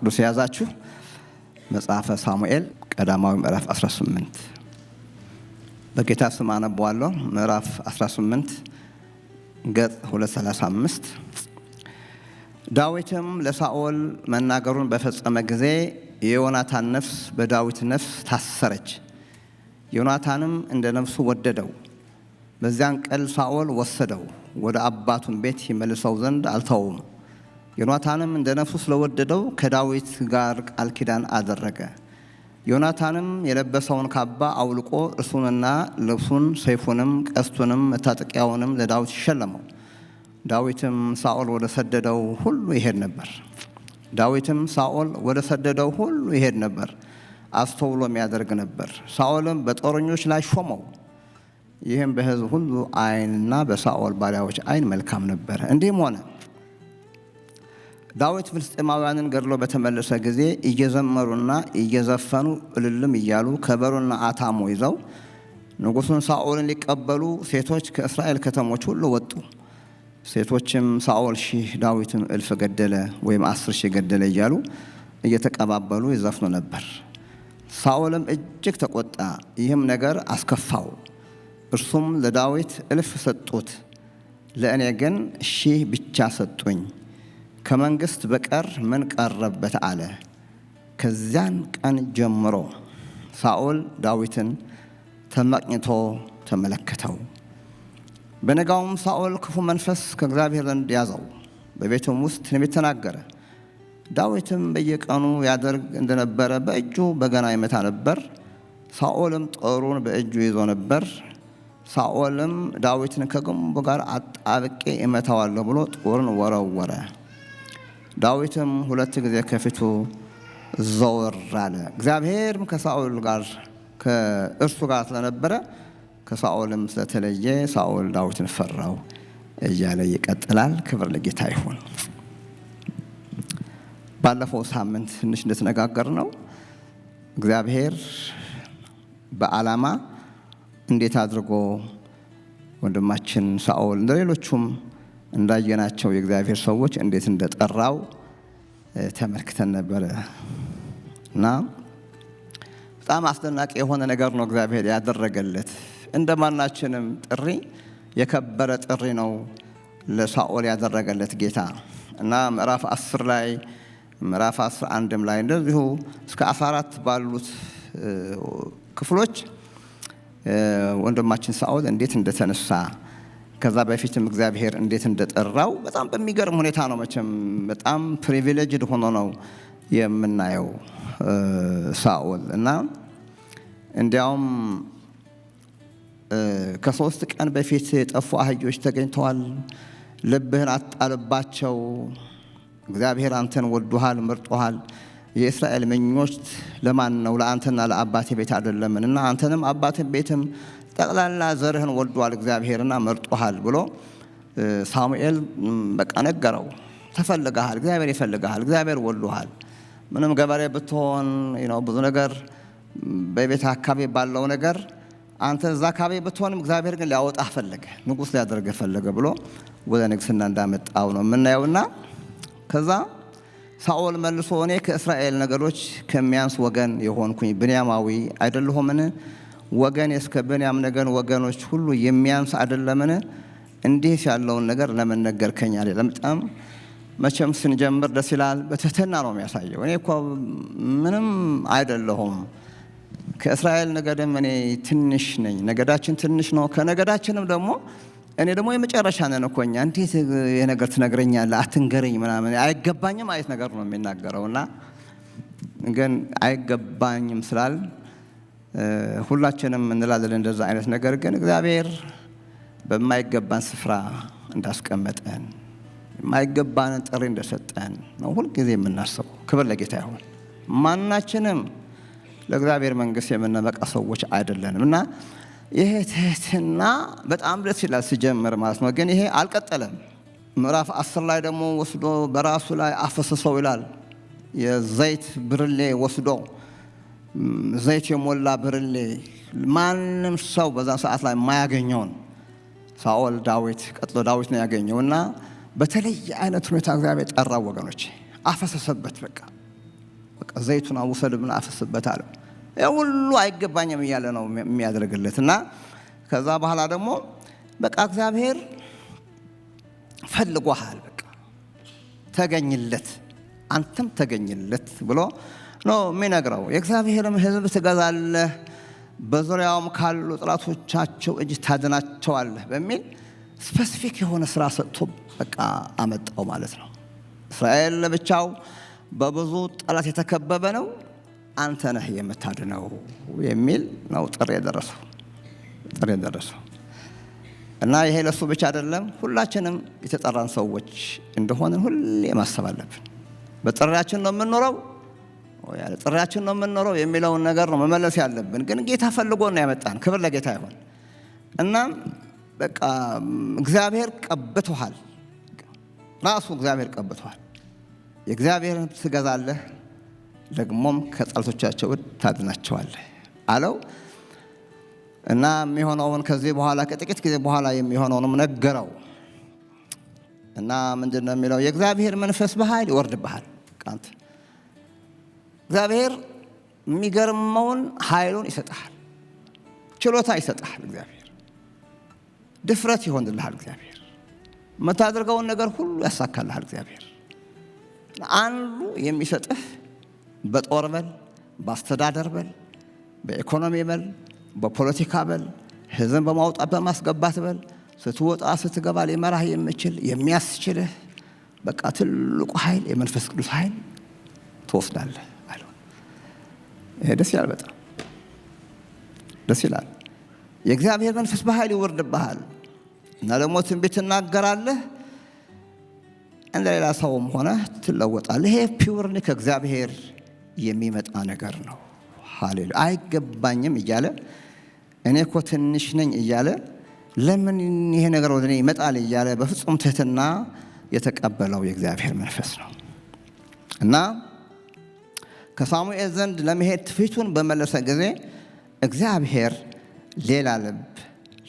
ቅዱስ የያዛችሁ መጽሐፈ ሳሙኤል ቀዳማዊ ምዕራፍ 18 በጌታ ስም አነባዋለሁ። ምዕራፍ 18 ገጽ 235። ዳዊትም ለሳኦል መናገሩን በፈጸመ ጊዜ የዮናታን ነፍስ በዳዊት ነፍስ ታሰረች። ዮናታንም እንደ ነፍሱ ወደደው። በዚያን ቀን ሳኦል ወሰደው፣ ወደ አባቱን ቤት ይመልሰው ዘንድ አልተውም። ዮናታንም እንደ ነፍሱ ስለወደደው ከዳዊት ጋር ቃል ኪዳን አደረገ። ዮናታንም የለበሰውን ካባ አውልቆ እርሱንና ልብሱን፣ ሰይፉንም፣ ቀስቱንም መታጠቂያውንም ለዳዊት ሸለመው። ዳዊትም ሳኦል ወደ ሰደደው ሁሉ ይሄድ ነበር፣ አስተውሎም ያደርግ ነበር። ሳኦልም በጦረኞች ላይ ሾመው። ይህም በሕዝብ ሁሉ ዓይንና በሳኦል ባሪያዎች ዓይን መልካም ነበር። እንዲህም ሆነ፣ ዳዊት ፍልስጤማውያንን ገድሎ በተመለሰ ጊዜ እየዘመሩና እየዘፈኑ እልልም እያሉ ከበሮና አታሞ ይዘው ንጉሡን ሳኦልን ሊቀበሉ ሴቶች ከእስራኤል ከተሞች ሁሉ ወጡ። ሴቶችም ሳኦል 1000 ዳዊትን 1000 ገደለ ወይም 10,000 ገደለ እያሉ እየተቀባበሉ ይዘፍኑ ነበር። ሳኦልም እጅግ ተቆጣ፣ ይህም ነገር አስከፋው። እርሱም ለዳዊት 1000 ሰጡት፣ ለእኔ ግን 1000 ብቻ ሰጡኝ፣ ከመንግሥት በቀር ምን ቀረበት አለ። ከዚያን ቀን ጀምሮ ሳኦል ዳዊትን ተመቅኝቶ ተመለከተው። በነጋውም ሳኦል ክፉ መንፈስ ከእግዚአብሔር ዘንድ ያዘው፣ በቤቱም ውስጥ ትንቢት ተናገረ። ዳዊትም በየቀኑ ያደርግ እንደነበረ በእጁ በገና ይመታ ነበር። ሳኦልም ጦሩን በእጁ ይዞ ነበር። ሳኦልም ዳዊትን ከግንቡ ጋር አጣብቄ እመታዋለሁ ብሎ ጦሩን ወረወረ። ዳዊትም 2 ጊዜ ከፊቱ ዘወር አለ። እግዚአብሔርም ከእርሱ ጋር ስለነበረ ከሳኦልም ስለተለየ ሳኦል ዳዊትን ፈራው እያለ ይቀጥላል። ክብር ለጌታ ይሁን። ባለፈው ሳምንት ትንሽ እንደተነጋገር ነው እግዚአብሔር በዓላማ እንዴት አድርጎ ወንድማችን ሳኦል እንደሌሎቹም እንዳየናቸው የእግዚአብሔር ሰዎች እንዴት እንደጠራው ተመልክተን ነበረ እና በጣም አስደናቂ የሆነ ነገር ነው እግዚአብሔር ያደረገለት። እንደማናችንም ጥሪ የከበረ ጥሪ ነው ለሳኦል ያደረገለት ጌታ እና ምዕራፍ 10 ላይ ምዕራፍ 11 ላይ እንደዚሁ እስከ 14 ባሉት ክፍሎች ወንድማችን ሳኦል እንዴት እንደተነሳ ከዛ በፊትም እግዚአብሔር እንዴት እንደጠራው በጣም በሚገርም ሁኔታ ነው። መቼም በጣም ፕሪቪሌጅድ ሆኖ ነው የምናየው ሳኦል እና እንዲያውም ከ3 ቀን በፊት የጠፉ አህዮች ተገኝተዋል፣ ልብህን አጣልባቸው፣ እግዚአብሔር አንተን ወዶሃል፣ መርጦሃል። የእስራኤል ምኞች ለማን ነው? ለአንተና ለአባቴ ቤት አይደለምን? እና አንተንም አባቴ ቤትም ጠቅላላ ዘርህን ወዷል እግዚአብሔርና መርጦሃል ብሎ ሳሙኤል በቃ ነገረው። ተፈልገሃል፣ እግዚአብሔር ይፈልገሃል፣ እግዚአብሔር ወዶሃል። ምንም ገበሬ ብትሆን ብዙ ነገር በቤት አካባቢ ባለው ነገር አንተ እዛ አካባቢ ብትሆንም እግዚአብሔር ግን ሊያወጣህ ፈለገ፣ ንጉሥ ሊያደርግህ ፈለገ ብሎ ወደ ንግስና እንዳመጣው ነው የምናየውና ከዛ ሳኦል መልሶ እኔ ከእስራኤል ነገዶች ከሚያንስ ወገን የሆንኩኝ ብንያማዊ አይደለሁምን? ወገን እስከ ብንያም ነገድ ወገኖች ሁሉ የሚያንስ አይደለምን? እንዲህ ያለውን ነገር ለምን ነገርከኝ አለ። በጣም መቼም ስንጀምር ደስ ይላል። በትህትና ነው የሚያሳየው። እኔ እኮ ምንም አይደለሁም፣ ከእስራኤል ነገድም እኔ ትንሽ ነኝ፣ ነገዳችን ትንሽ ነው። ከነገዳችንም ደግሞ እኔ ደግሞ የመጨረሻ ነን እኮ እኛ። እንዴት የነገር ትነግረኛለህ? አትንገረኝ ምናምን አይገባኝም አይነት ነገር ነው የሚናገረውና ግን አይገባኝም ስላል ሁላችንም እንላለን እንደዛ አይነት ነገር። ግን እግዚአብሔር በማይገባን ስፍራ እንዳስቀመጠን የማይገባንን ጥሪ እንደሰጠን ነው ሁልጊዜ የምናስበው። ክብር ለጌታ ይሁን። ማናችንም ለእግዚአብሔር መንግሥት የምንበቃ ሰዎች አይደለንም እና ይሄ ትህትና በጣም ደስ ይላል ሲጀምር ማለት ነው። ግን ይሄ አልቀጠለም። ምዕራፍ 10 ላይ ደግሞ ወስዶ በራሱ ላይ አፈሰሰው ይላል። የዘይት ብርሌ ወስዶ ዘይት የሞላ ብርሌ ማንም ሰው በዛ ሰዓት ላይ የማያገኘውን ሳኦል ቀጥሎ ዳዊት ነው ያገኘውና በተለየ አይነት ሁኔታ እግዚአብሔር ጠራው ወገኖች። አፈሰሰበት። በቃ በቃ ዘይቱን አውሰድና አፈስበት አለው። ሁሉ አይገባኝም እያለ ነው የሚያደርግለትና ከዛ በኋላ ደግሞ በቃ እግዚአብሔር ፈልጎሃል፣ በቃ ተገኝለት፣ አንተም ተገኝለት ብሎ ነው የሚነግረው። የእግዚአብሔርም ሕዝብ ትገዛለህ፣ በዙሪያውም ካሉ ጠላቶቻቸው እጅ ታድናቸዋለህ በሚል ስፔሲፊክ የሆነ ስራ ሰጥቶ በቃ አመጣው ማለት ነው። እስራኤል ለብቻው በብዙ ጠላት የተከበበ ነው፣ አንተ ነህ የምታድነው የሚል ነው ጥሪ የደረሰው እና ይሄ ለሱ ብቻ አይደለም፣ ሁላችንም የተጠራን ሰዎች እንደሆነ ሁሌ ማሰብ አለብን። በጥሪያችን ነው የምንኖረው ወይ ያለ ጥሪያችን ነው የምንኖረው የሚለውን ነገር ነው መመለስ ያለብን። ግን ጌታ ፈልጎ ነው ያመጣን። ክብር ለጌታ ይሁን። እና በቃ እግዚአብሔር ቀብቶሃል፣ ራሱ እግዚአብሔር ቀብቶሃል። የእግዚአብሔርን ትገዛለህ፣ ደግሞም ከጠላቶቻቸው ታድናቸዋለህ አለው እና የሚሆነውን ከዚህ በኋላ ከጥቂት ጊዜ በኋላ የሚሆነውንም ነገረው እና ምንድነው የሚለው? የእግዚአብሔር መንፈስ በኃይል ይወርድብሃል። ቃንት እግዚአብሔር የሚገርመውን ኃይሉን ይሰጣል፣ ችሎታ ይሰጣል። እግዚአብሔር ድፍረት ይሆንልሃል። እግዚአብሔር የምታደርገውን ነገር ሁሉ ያሳካልሃል። እግዚአብሔር አንዱ የሚሰጥህ በጦር በል፣ በአስተዳደር በል፣ በኢኮኖሚ በል፣ በፖለቲካ በል፣ ሕዝብን በማውጣት በማስገባት በል፣ ስትወጣ ስትገባ ሊመራህ የሚችል የሚያስችልህ በቃ ትልቁ ኃይል የመንፈስ ቅዱስ ኃይል ትወስዳለህ አለው። ይሄ ደስ ይላል፣ በጣም ደስ ይላል። የእግዚአብሔር መንፈስ በኃይል ይወርድብሃል እና ደግሞ ትንቢት ትናገራለህ፣ እንደ ሌላ ሰውም ሆነ ትለወጣለህ። ይሄ ፒውርሊ ከእግዚአብሔር የሚመጣ ነገር ነው። ሃሌሉያ። አይገባኝም እያለ እኔ እኮ ትንሽ ነኝ እያለ ለምን ይሄ ነገር ወደ እኔ ይመጣል እያለ በፍጹም ትህትና የተቀበለው የእግዚአብሔር መንፈስ ነው እና ከሳሙኤል ዘንድ ለመሄድ ፊቱን በመለሰ ጊዜ እግዚአብሔር ሌላ ልብ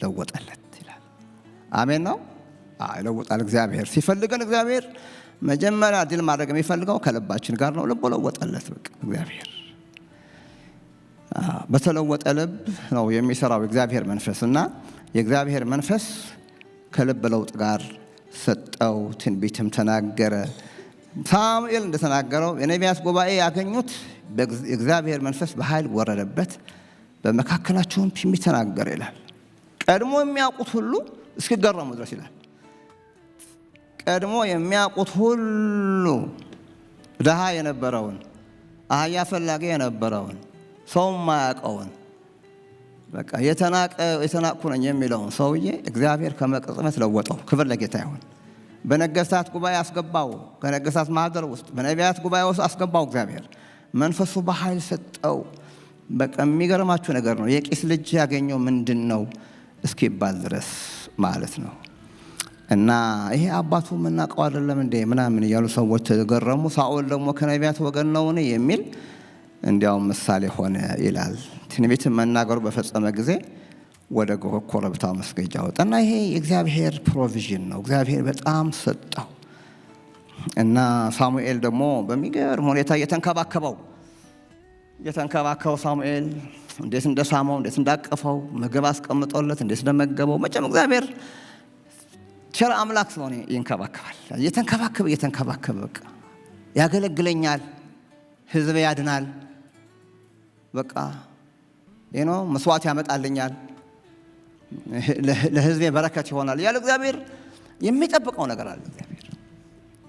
ለወጠለት ይላል። አሜን ነው። ይለውጣል። እግዚአብሔር ሲፈልገን እግዚአብሔር መጀመሪያ ድል ማድረግ የሚፈልገው ከልባችን ጋር ነው። ልብ ለወጠለት። በቃ እግዚአብሔር በተለወጠ ልብ ነው የሚሰራው የእግዚአብሔር መንፈስ እና የእግዚአብሔር መንፈስ ከልብ ለውጥ ጋር ሰጠው፣ ትንቢትም ተናገረ። ሳሙኤል እንደተናገረው የነቢያት ጉባኤ ያገኙት የእግዚአብሔር መንፈስ በኃይል ወረደበት፣ በመካከላቸውም ትንቢት ተናገረ ይላል። ቀድሞ የሚያውቁት ሁሉ እስኪገረሙ ድረስ ይላል። ቀድሞ የሚያውቁት ሁሉ ድሃ የነበረውን፣ አህያ ፈላጊ የነበረውን፣ ሰው ማያውቀውን በቃ የተናቅኩ ነኝ የሚለውን ሰውዬ እግዚአብሔር ከመቅጽበት ለወጠው። ክብር ለጌታ ይሁን። በነገሥታት ጉባኤ አስገባው። ከነገሥታት ማህደር ውስጥ በነቢያት ጉባኤ ውስጥ አስገባው። እግዚአብሔር መንፈሱ በኃይል ሰጠው። በቃ የሚገርማችሁ ነገር ነው። የቂስ ልጅ ያገኘው ምንድን ነው እስኪባል ድረስ ማለት ነው። እና ይሄ አባቱ የምናውቀው አይደለም እንዴ ምናምን እያሉ ሰዎች ተገረሙ። ሳኦል ደግሞ ከነቢያት ወገን ነውን የሚል እንዲያውም ምሳሌ ሆነ ይላል። ትንቢት መናገሩ በፈጸመ ጊዜ ወደ ኮረብታው መስገጃ ወጣና ይሄ የእግዚአብሔር ፕሮቪዥን ነው። እግዚአብሔር በጣም ሰጠው እና ሳሙኤል ደግሞ በሚገርም ሁኔታ እየተንከባከበው ሳሙኤል እንዴት እንደሳመው፣ እንዴት እንዳቀፈው፣ ምግብ አስቀምጦለት እንዴት እንደመገበው። መቼም እግዚአብሔር ቸር አምላክ ስለሆነ ይንከባከባል። እየተንከባከበ በቃ ያገለግለኛል፣ ሕዝብ ያድናል፣ በቃ መስዋዕት ያመጣልኛል፣ ለሕዝቤ በረከት ይሆናል ያለ እግዚአብሔር የሚጠብቀው ነገር አለ። እግዚአብሔር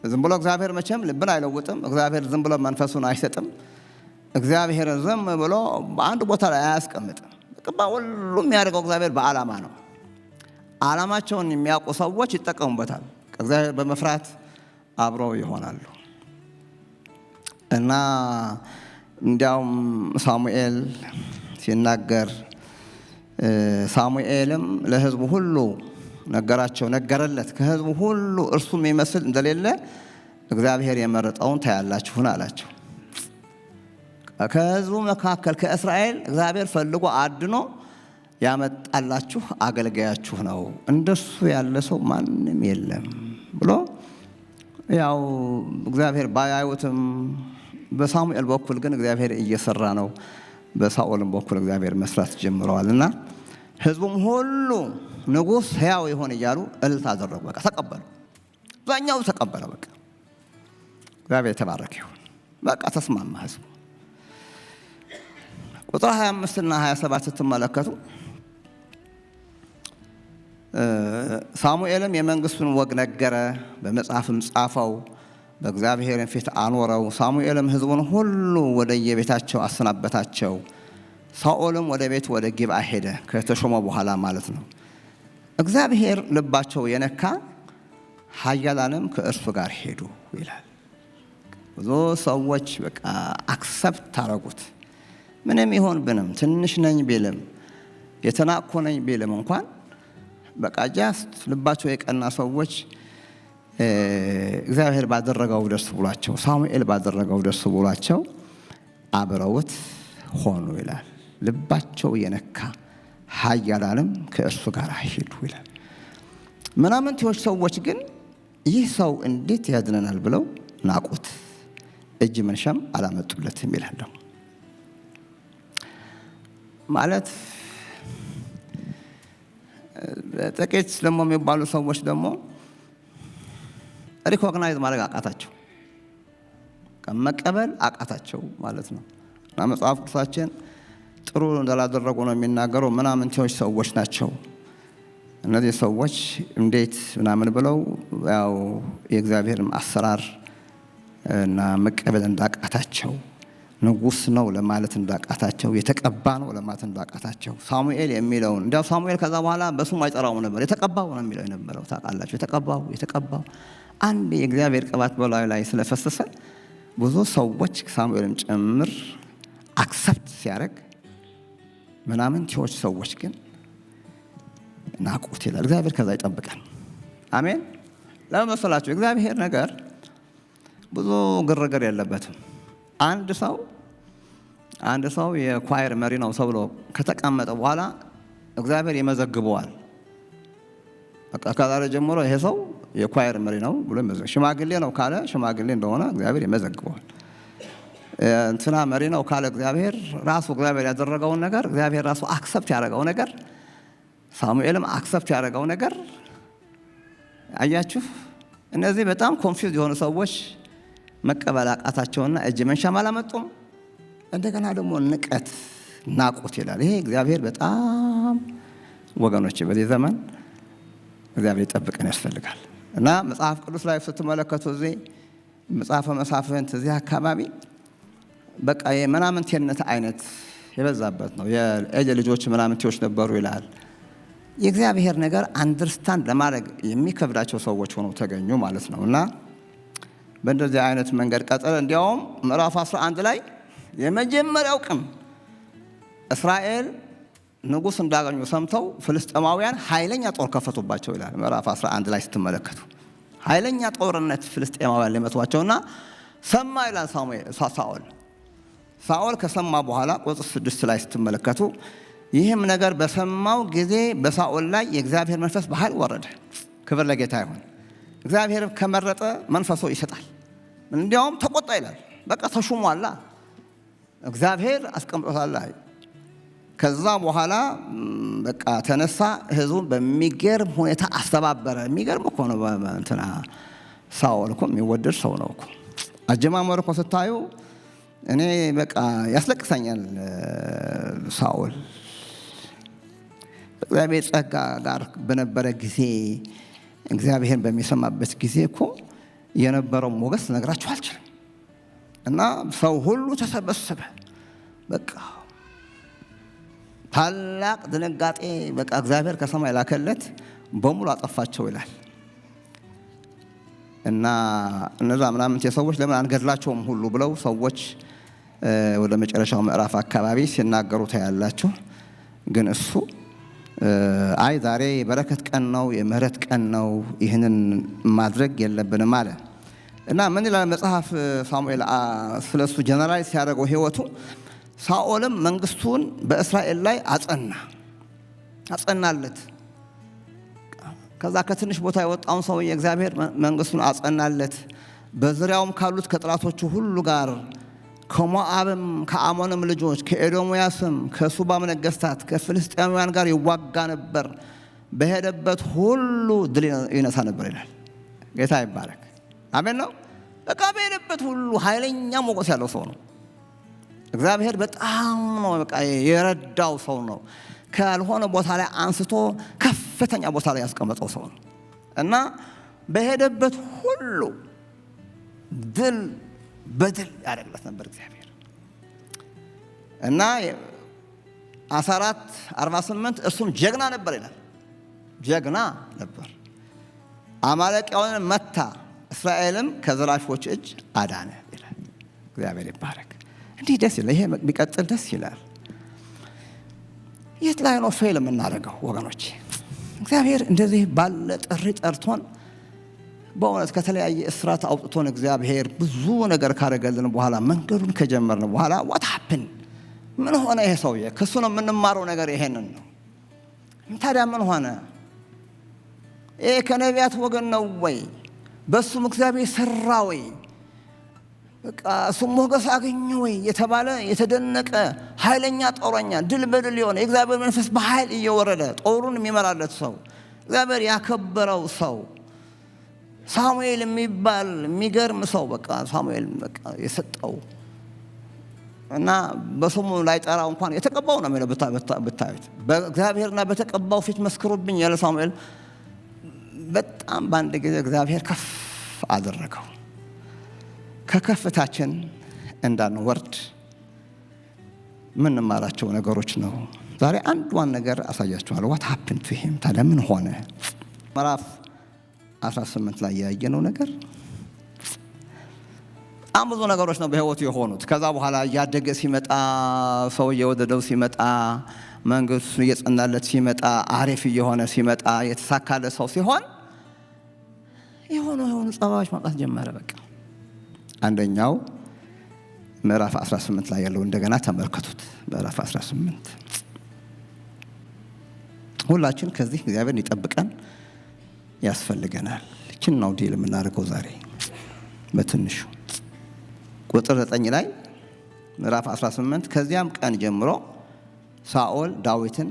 ዝም ብሎ እግዚአብሔር መቼም ልብን አይለውጥም። እግዚአብሔር ዝም ብሎ መንፈሱን አይሰጥም። እግዚአብሔር ዝም ብሎ በአንድ ቦታ ላይ አያስቀምጥም። ሁሉም የሚያደርገው እግዚአብሔር በዓላማ ነው። ዓላማቸውን የሚያውቁ ሰዎች ይጠቀሙበታል። ከእግዚአብሔር በመፍራት አብረው ይሆናሉ እና እንዲያውም ሳሙኤል ሲናገር ሳሙኤልም ለሕዝቡ ሁሉ ነገረለት። ከሕዝቡ ሁሉ እርሱ የሚመስል እንደሌለ እግዚአብሔር የመረጠውን ታያላችሁን አላቸው። ከሕዝቡ መካከል ከእስራኤል እግዚአብሔር ፈልጎ አድኖ ያመጣላችሁ አገልጋያችሁ ነው፣ እንደሱ ያለ ሰው ማንም የለም ብሎ ያው እግዚአብሔር ባያዩትም በሳሙኤል በኩል ግን እግዚአብሔር እየሰራ ነው። በሳኦልም በኩል እግዚአብሔር መስራት ጀምረዋልና ሕዝቡም ሁሉ ንጉሥ ሕያው ይሆን እያሉ እልልታ አደረጉ። በቃ ተቀበሉ። አብዛኛው ተቀበለ። በቃ እግዚአብሔር የተባረከ ይሁን። በቃ ተስማማ ሕዝቡ። ቁጥር 25 እና 27 ስትመለከቱ ሳሙኤልም የመንግስቱን ወግ ነገረ፣ በመጽሐፍም ጻፈው፣ በእግዚአብሔር ፊት አኖረው። ሳሙኤልም ሕዝቡን ሁሉ ወደ የቤታቸው አሰናበታቸው። ሳኦልም ወደ ቤት ወደ ጊብዓ ሄደ፣ ከተሾመ በኋላ ማለት ነው። እግዚአብሔር ልባቸው የነካ ኃያላንም ከእርሱ ጋር ሄዱ ይላል። ብዙ ሰዎች በቃ አክሰፕት ታረጉት። ምንም ይሆን ብንም ትንሽ ነኝ ቢልም የተናቅኩ ነኝ ቢልም እንኳን በቃ ጃስት ልባቸው የቀና ሰዎች እግዚአብሔር ባደረገው ደስ ብሏቸው፣ ሳሙኤል ባደረገው ደስ ብሏቸው አብረውት ሆኑ ይላል። ልባቸው የነካ ኃያላንም ከእርሱ ጋር ሄዱ ይላል። ምናምንቴዎች ሰዎች ግን ይህ ሰው እንዴት ያድነናል ብለው ናቁት፣ እጅ መንሻም አላመጡለትም ይላል። ማለት ጥቂት ደግሞ የሚባሉ ሰዎች ደግሞ ሪኮግናይዝ ማድረግ አቃታቸው፣ መቀበል አቃታቸው ማለት ነው። እና መጽሐፍ ቅዱሳችን ጥሩ እንዳላደረጉ ነው የሚናገረው። ምናምንቴዎች ሰዎች ናቸው እነዚህ ሰዎች። እንዴት ምናምን ብለው ያው የእግዚአብሔር አሰራር እና መቀበል እንዳቃታቸው፣ ንጉሥ ነው ለማለት እንዳቃታቸው፣ የተቀባ ነው ለማለት እንዳቃታቸው ሳሙኤል የሚለውን እንዲያው ሳሙኤል ከዛ በኋላ በስሙ አይጠራውም ነበር። የተቀባው ነው የሚለው የነበረው። ታውቃላችሁ፣ የተቀባው አንድ የእግዚአብሔር ቅባት በላዩ ላይ ስለፈሰሰ ብዙ ሰዎች ሳሙኤልም ጭምር አክሰፕት ሲያደርግ፣ ምናምንቴዎች ሰዎች ግን ናቁት ይላል። እግዚአብሔር ከዛ ይጠብቀን። አሜን። ለምን መሰላችሁ? እግዚአብሔር ነገር ብዙ ግርግር የለበትም። አንድ ሰው የኳየር መሪ ነው ተብሎ ከተቀመጠ በኋላ እግዚአብሔር ይመዘግበዋል። በቃ ከዛሬ ጀምሮ ይሄ ሰው የኳየር መሪ ነው ብሎ ይመዘግባል። ሽማግሌ ነው ካለ ሽማግሌ እንደሆነ እግዚአብሔር ይመዘግበዋል። እንትና መሪ ነው ካለ እግዚአብሔር ያደረገውን ነገር እግዚአብሔር ራሱ አክሰፕት ያደረገው ነገር፣ ሳሙኤልም አክሰፕት ያደረገው ነገር። አያችሁ፣ እነዚህ በጣም ኮንፊውዝ የሆኑ ሰዎች መቀበል አቃታቸውና እጅ መንሻም አላመጡም። እንደገና ደግሞ ንቀት ናቁት ይላል። ይሄ እግዚአብሔር በጣም ወገኖች፣ በዚህ ዘመን እግዚአብሔር ይጠብቀን ያስፈልጋል። እና መጽሐፍ ቅዱስ ላይ ስትመለከቱ እዚህ መጽሐፈ መሳፍንት እዚህ አካባቢ በቃ የምናምንቴነት አይነት የበዛበት ነው። የኤሊ ልጆች ምናምንቴዎች ነበሩ ይላል። የእግዚአብሔር ነገር አንደርስታንድ ለማድረግ የሚከብዳቸው ሰዎች ሆነው ተገኙ ማለት ነው። እና በእንደዚህ አይነት መንገድ ቀጠለ። እንዲያውም ምዕራፍ 11 ላይ የመጀመሪያው ቀን እስራኤል ንጉሥ እንዳገኙ ሰምተው ፍልስጤማውያን ኃይለኛ ጦር ከፈቱባቸው ይላል። ምዕራፍ 11 ላይ ስትመለከቱ ኃይለኛ ጦርነት ፍልስጤማውያን ሊመቷቸውና ሰማ ይላል ሳኦል ከሰማ በኋላ ቁጥር 6 ላይ ስትመለከቱ ይህም ነገር በሰማው ጊዜ በሳኦል ላይ የእግዚአብሔር መንፈስ በኃይል ወረደ። ክብር ለጌታ ይሁን። እግዚአብሔር ከመረጠ መንፈሱ ይሰጣል። እንዲያውም ተቆጣ ይላል። በቃ ተሹሟላ፣ እግዚአብሔር አስቀምጦታል። ከዛ በኋላ በቃ ተነሳ፣ ህዝቡን በሚገርም ሁኔታ አስተባበረ። የሚገርም እኮ ነው። እንትና ሳኦል እኮ የሚወደድ ሰው ነው እኮ። አጀማመር እኮ ስታዩ እኔ በቃ ያስለቅሰኛል። ሳኦል በእግዚአብሔር ጸጋ ጋር በነበረ ጊዜ፣ እግዚአብሔርን በሚሰማበት ጊዜ እኮ የነበረው ሞገስ ነግራችሁ አልችልም። እና ሰው ሁሉ ተሰበሰበ። በቃ ታላቅ ድንጋጤ፣ በቃ እግዚአብሔር ከሰማይ ላከለት፣ በሙሉ አጠፋቸው ይላል። እና እነዛ ምናምን ሰዎች ለምን አንገድላቸውም ሁሉ ብለው ሰዎች ወደ መጨረሻው ምዕራፍ አካባቢ ሲናገሩ ታያላችሁ። ግን እሱ አይ ዛሬ የበረከት ቀን ነው፣ የምህረት ቀን ነው፣ ይህንን ማድረግ የለብንም አለ። እና ምን ይላል መጽሐፍ ሳሙኤል ስለሱ ጀነራላይዝ ሲያደርገው ህይወቱ፣ ሳኦልም መንግስቱን በእስራኤል ላይ አጸናለት። ከዛ ከትንሽ ቦታ የወጣውን ሰው የእግዚአብሔር መንግስቱን አጸናለት። በዙሪያውም ካሉት ከጥላቶቹ ሁሉ ጋር ከሞዓብም ከአሞንም ልጆች ከኤዶምያስም ከሱባም ነገሥታት ከፍልስጤማውያን ጋር ይዋጋ ነበር። በሄደበት ሁሉ ድል ይነሳ ነበር ይላል። ጌታ ይባረክ። አሜን ነው። በቃ በሄደበት ሁሉ ኃይለኛ ሞገስ ያለው ሰው ነው። እግዚአብሔር በጣም ነው በቃ የረዳው ሰው ነው። ካልሆነ ቦታ ላይ አንስቶ ከፍተኛ ቦታ ላይ ያስቀመጠው ሰው ነው እና በሄደበት ሁሉ ድል በድል ያደርግለት ነበር እግዚአብሔር እና 14:48 እርሱም ጀግና ነበር ይላል። ጀግና ነበር። አማሌቃውያን መታ፣ እስራኤልም ከዘራፊዎች እጅ አዳነ ይላል። እግዚአብሔር ይባረክ። እንዲህ ደስ ይላል። ይሄ ቢቀጥል ደስ ይላል። የት ላይ ነው ፌል የምናደርገው ወገኖች? እግዚአብሔር እንደዚህ ባለ ጥሪ ጠርቶን በእውነት ከተለያየ እስራት አውጥቶን እግዚአብሔር ብዙ ነገር ካደረገልን በኋላ መንገዱን ከጀመርን በኋላ what happened? ምን ሆነ ይሄ ሰውዬ? ከሱ ነው የምንማረው ነገር ይሄንን ነው። ታዲያ ምን ሆነ? ይሄ ከነቢያት ወገን ነው ወይ? በሱም እግዚአብሔር ሰራ ወይ? በቃ እሱ ሞገስ አገኘ ወይ የተባለ የተደነቀ ኃይለኛ ጦረኛ ድል በድል የሆነ የእግዚአብሔር መንፈስ በኃይል እየወረደ ጦሩን የሚመራለት ሰው እግዚአብሔር ያከበረው ሰው ሳሙኤል የሚባል የሚገርም ሰው በቃ ሳሙኤል በቃ የሰጠው እና በስሙ ላይ ጠራው እንኳን የተቀባው ነው ማለት ብታዩት በእግዚአብሔርና በተቀባው ፊት መስክሩብኝ ያለ ሳሙኤል በጣም በአንድ ጊዜ እግዚአብሔር ከፍ አደረገው። ከከፍታችን እንዳንወርድ ምን ማራቸው ነገሮች ነው። ዛሬ አንዷን ነገር አሳያችኋለሁ። what happened to him? ታዲያ ምን ሆነ? ምዕራፍ 18 ላይ ያየነው ነገር በጣም ብዙ ነገሮች ነው በህይወቱ የሆኑት። ከዛ በኋላ ያደገ ሲመጣ ሰው እየወደደው ሲመጣ መንግስቱ እየጸናለት ሲመጣ አሪፍ እየሆነ ሲመጣ የተሳካለ ሰው ሲሆን የሆኑ ጸባዮች ማምጣት ጀመረ። በቃ አንደኛው ምዕራፍ 18 ላይ ያለው እንደገና ተመልከቱት። ምዕራፍ 18 ሁላችን ከዚህ እግዚአብሔር ይጠብቀን ያስፈልገናል። እቺን ነው ዲል የምናደርገው ዛሬ በትንሹ ቁጥር 9 ላይ ምዕራፍ 18 ከዚያም ቀን ጀምሮ ሳኦል ዳዊትን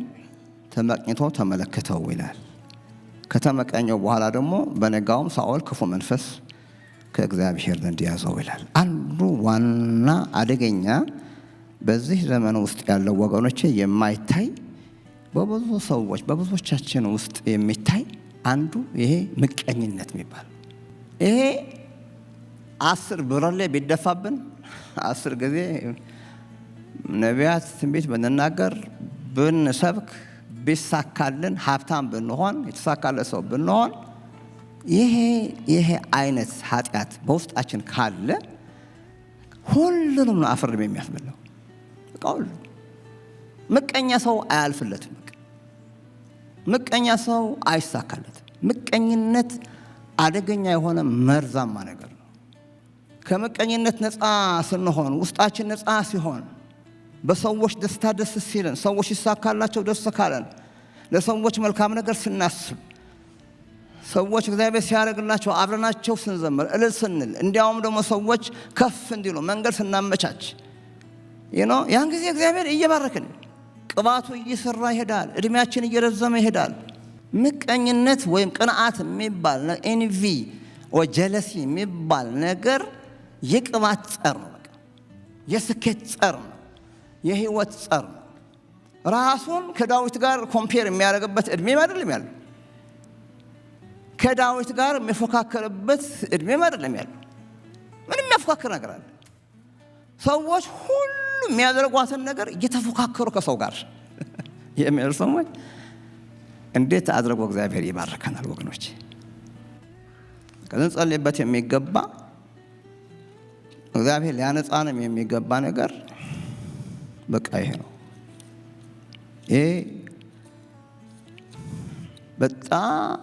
ተመቅኝቶ ተመለከተው ይላል። ከተመቀኘው በኋላ ደግሞ በነጋውም ሳኦል ክፉ መንፈስ ከእግዚአብሔር ዘንድ ያዘው ይላል። አንዱ ዋና አደገኛ በዚህ ዘመን ውስጥ ያለው ወገኖቼ የማይታይ በብዙ ሰዎች በብዙዎቻችን ውስጥ የሚታይ አንዱ ይሄ ምቀኝነት የሚባል ይሄ 10 ብርሌ ቢደፋብን 10 ጊዜ ነቢያት ትንቢት ብንናገር ብንሰብክ ቢሳካልን ሀብታም ብንሆን የተሳካለ ሰው ብንሆን ይሄ አይነት ኃጢአት በውስጣችን ካለ ሁሉንም ነው አፈርም የሚያስበላው። በቃ ሁሉ ምቀኛ ሰው አያልፍለትም። ምቀኛ ሰው አይሳካለትም። ምቀኝነት አደገኛ የሆነ መርዛማ ነገር ነው። ከምቀኝነት ነፃ ስንሆን ውስጣችን ነፃ ሲሆን በሰዎች ደስታ ደስ ሲለን ሰዎች ይሳካላቸው ደስ ካለን ለሰዎች መልካም ነገር ስናስብ ሰዎች እግዚአብሔር ሲያደርግላቸው አብረናቸው ስንዘምር እልል ስንል እንዲያውም ደግሞ ሰዎች ከፍ እንዲሉ መንገድ ስናመቻች ያን ጊዜ እግዚአብሔር እየባረከን ቅባቱ እየሰራ ይሄዳል። እድሜያችን እየረዘመ ይሄዳል። ምቀኝነት ወይም ቅንዓት የሚባል ኤንቪ ወይ ጀለሲ የሚባል ነገር የቅባት ጸር ነው። በቃ የስኬት ጸር ነው። የህይወት ጸር ነው። ራሱን ከዳዊት ጋር ኮምፔር የሚያደርግበት እድሜ አይደለም ያለው። ከዳዊት ጋር የሚፎካከርበት እድሜ አይደለም ያለው። ምንም የሚያፎካክር ነገር አለ? ሰዎች ሁሉ የሚያደርጓትን ነገር እየተፎካከሩ ከሰው ጋር የሚያደርጉ ሰዎች እንዴት አድርጎ እግዚአብሔር ይባርከናል ወገኖች። ልንጸልይበት የሚገባ እግዚአብሔር ሊያነጻንም የሚገባ ነገር በቃ ይሄ ነው። ይሄ በጣም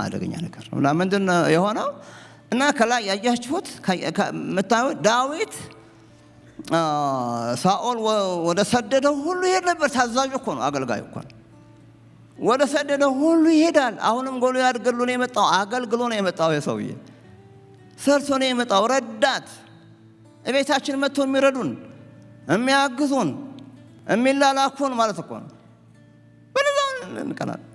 አደገኛ ነገር ነው። እና ምንድነው የሆነው? እና ከላይ ያያችሁት መታየው ዳዊት ሳኦል ወደ ሰደደው ሁሉ ይሄድ ነበር። ታዛዥ እኮ ነው፣ አገልጋይ እኮ ነው። ወደ ሰደደው ሁሉ ይሄዳል። አሁንም ጎልያድ ገድሎ ነው የመጣው፣ አገልግሎ ነው የመጣው። የሰውዬ ሰርቶ ነው የመጣው። ረዳት እቤታችን መጥተው የሚረዱን የሚያግዙን የሚላላኩን ማለት እኮ ነው። በለዛው እንቀናለን።